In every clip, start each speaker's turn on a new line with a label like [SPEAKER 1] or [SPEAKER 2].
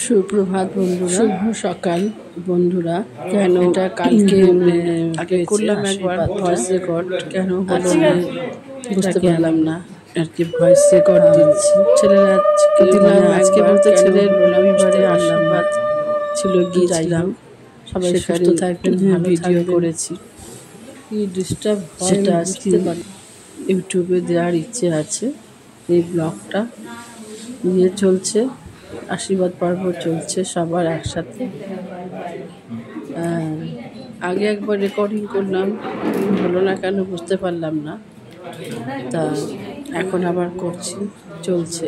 [SPEAKER 1] সুপ্রভাত বন্ধুরা, শুভ সকাল বন্ধুরা। কেন এটা কালকে আগে করলাম একবার ভয়েস রেকর্ড, কেন হলো বুঝতে পারলাম না আর কি। ভয়েস রেকর্ড দিচ্ছি, ছেলেরা দিলাম আজকে বলতে ছেলের রবিবারে আশীর্বাদ ছিল, গিয়েছিলাম। সবাই সুস্থ থাকবেন, ভিডিও করেছি। কি ডিস্টার্ব সেটা আজকে ইউটিউবে দেওয়ার ইচ্ছে আছে। এই ব্লগটা নিয়ে চলছে, আশীর্বাদ পর্ব চলছে সবার একসাথে। আগে একবার রেকর্ডিং করলাম, হলো না কেন বুঝতে পারলাম না। তা এখন আবার করছি, চলছে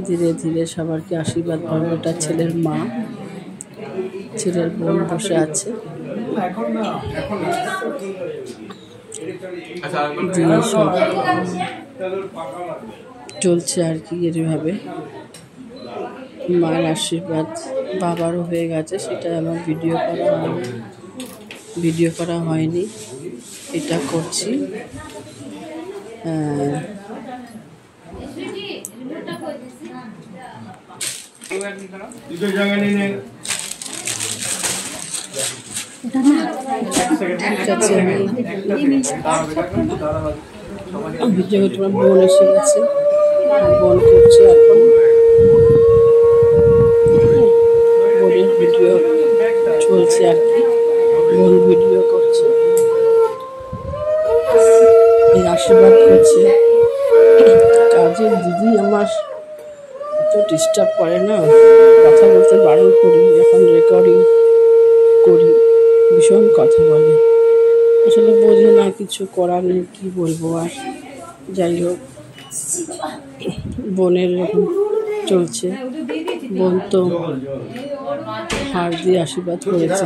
[SPEAKER 1] ধীরে ধীরে সবারকে আশীর্বাদ পর্বটা। ছেলের মা, ছেলের বোন বসে আছে, দিয়ে সব চলছে আর কি। এভাবে মার আশীর্বাদ বাবারও হয়ে গেছে, সেটা আমার ভিডিও করা হয়নি, এটা করছি। ভিডিও তোমার বোন এসে গেছে, বোন করছে এখন। বোনের ভিডিও চলছে আর কি, বোন ভিডিও করছে, এই আশীর্বাদ করছে। কাজের দিদি আমার এত ডিস্টার্ব করে না, কথা বলতে বারণ করি, এখন রেকর্ডিং করি, ভীষণ কথা বলে, আসলে বোঝে না, কিছু করার নেই, কী বলবো আর। যাই হোক, বোনের এরকম চলছে। বোন তো হার দিয়ে আশীর্বাদ করেছে,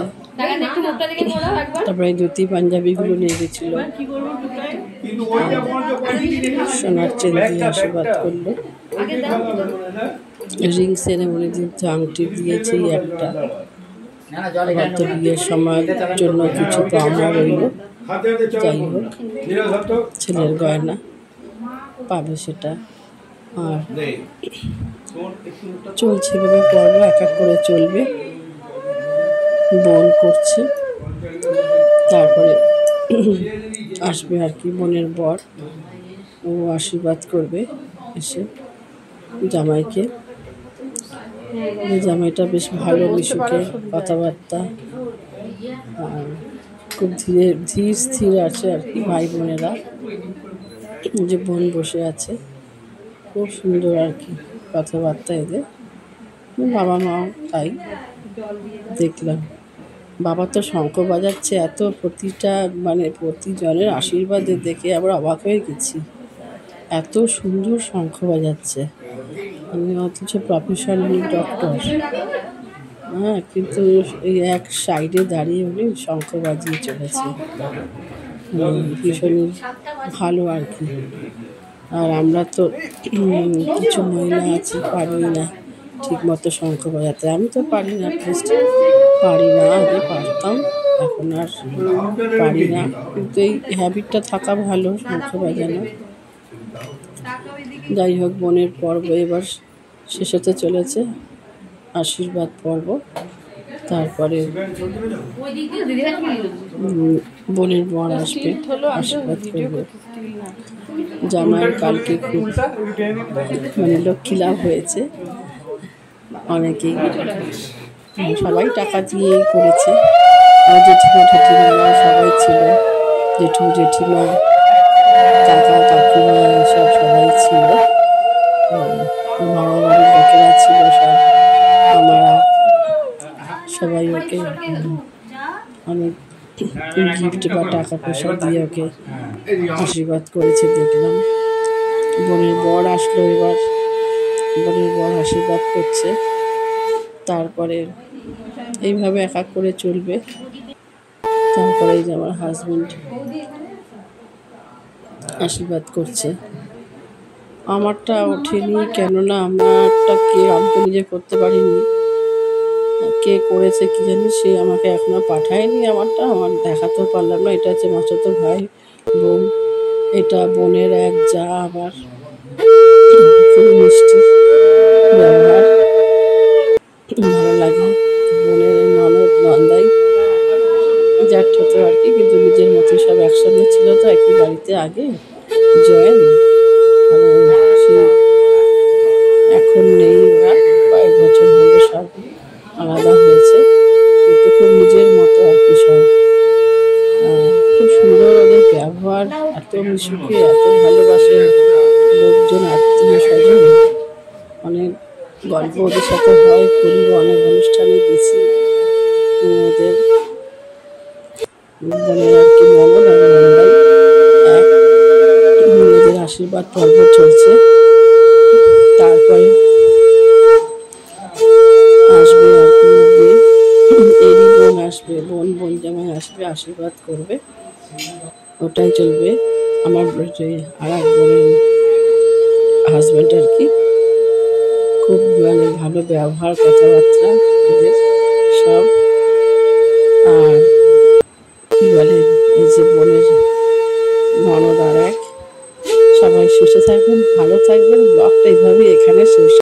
[SPEAKER 1] তারপরে ধুতি পাঞ্জাবিগুলো নিয়ে গেছিল, সোনার চেন দিয়ে আশীর্বাদ করলো। রিং সেরেমনি দিন তো আংটি দিয়েছি একটা, হয়তো বিয়ের সময়ের জন্য কিছু পাওনা রইল। যাই হোক, ছেলের গয়না পাবে সেটা। আর চলছে এভাবে, পর্ব এক এক করে চলবে। বোন করছে, তারপরে আসবে আর কি বোনের বর, ও আশীর্বাদ করবে এসে জামাইকে। জামাইটা বেশ ভালো, মিশুকে কথাবার্তা, আর খুব ধীর স্থির আছে আর কি। ভাই বোনেরা, যে বোন বসে আছে, খুব সুন্দর আর কি কথাবার্তা এদের। বাবা মাও তাই দেখলাম। বাবা তো শঙ্খ বাজাচ্ছে, এত প্রতিজনের আশীর্বাদে দেখে আবার অবাক হয়ে গেছি, এত সুন্দর শঙ্খ বাজাচ্ছে। অথচ প্রফেশনাল ডক্টর, কিন্তু এই এক সাইডে দাঁড়িয়ে উনি শঙ্খ বাজিয়ে চলেছে, ভীষণই ভালো আর কি। আর আমরা তো কিছু মহিলা আছি, পারি না ঠিক মতো শঙ্খ বাজাতে। আমি তো পারি না, পারি না, আগে পারতাম, এখন আর পারি না, কিন্তু এই হ্যাবিটটা থাকা ভালো, শঙ্খ বাজানো। যাই হোক, বোনের পর্ব এবার শেষ হতে চলেছে, আশীর্বাদ পর্ব। তারপরে বোনের বর আসবে, আশীর্বাদ করবে। জামাইয়ের কালকে খুব লক্ষ্মী লাভ হয়েছে, অনেকেই, সবাই টাকা দিয়েই করেছে। আমার জেঠিমা ঠাঠিমা সবাই ছিল, জেঠু জেঠিমা কাকা কাকিমা এসব সবাই ছিল, মামা বাড়ির লোকেরা ছিল সব, আমরা সবাই ওকে অনেক গিফট বা টাকা পয়সা দিয়ে ওকে আশীর্বাদ করেছে দেখলাম। বোনের বর আসলো, এবার বোনের বর আশীর্বাদ করছে। তারপরে এইভাবে এক এক করে চলবে। তারপরে এই যে আমার হাজব্যান্ড আশীর্বাদ করছে। আমারটা ওঠেনি, কেননা আমারটা আমি তো নিজে করতে পারিনি, কে করেছে কি জানি, সে আমাকে এখনো পাঠায়নি। আমারটা আমার দেখাতেও পারলাম না। এটা হচ্ছে মাচাতো ভাই বোন, এটা বোনের এক যা, আবার খুব মিষ্টি ব্যবহার। আগে জয়েন, মানে সে এখন নেই, ওরা কয়েক বছর হলো সব আলাদা হয়েছে, কিন্তু খুব নিজের মতো আর কি সব। খুব সুন্দর ওদের ব্যবহার, এত মিশুকে এত ভালোবাসে লোকজন, আত্মীয় স্বজন, অনেক গল্প ওদের সাথে হয়, করি, অনেক অনুষ্ঠানে গেছি। ওদের বোনের আর কি ননদ আর ননদাই এক, মেয়েদের আশীর্বাদ পর্ব চলছে। তারপরে আসবে আর কি এরই বোন আসবে, বোন জামাই আসবে, আশীর্বাদ করবে, ওটাই চলবে। আমার আর এক বোনের হাজব্যান্ড আর কি, খুব মানে ভালো ব্যবহার, কথাবার্তা এদের সব। আর কি বলে, এই যে বোনের ননদ আর এক, সবাই সুস্থ থাকবেন, ভালো থাকবেন। ব্লগটা এইভাবেই এখানে শেষ।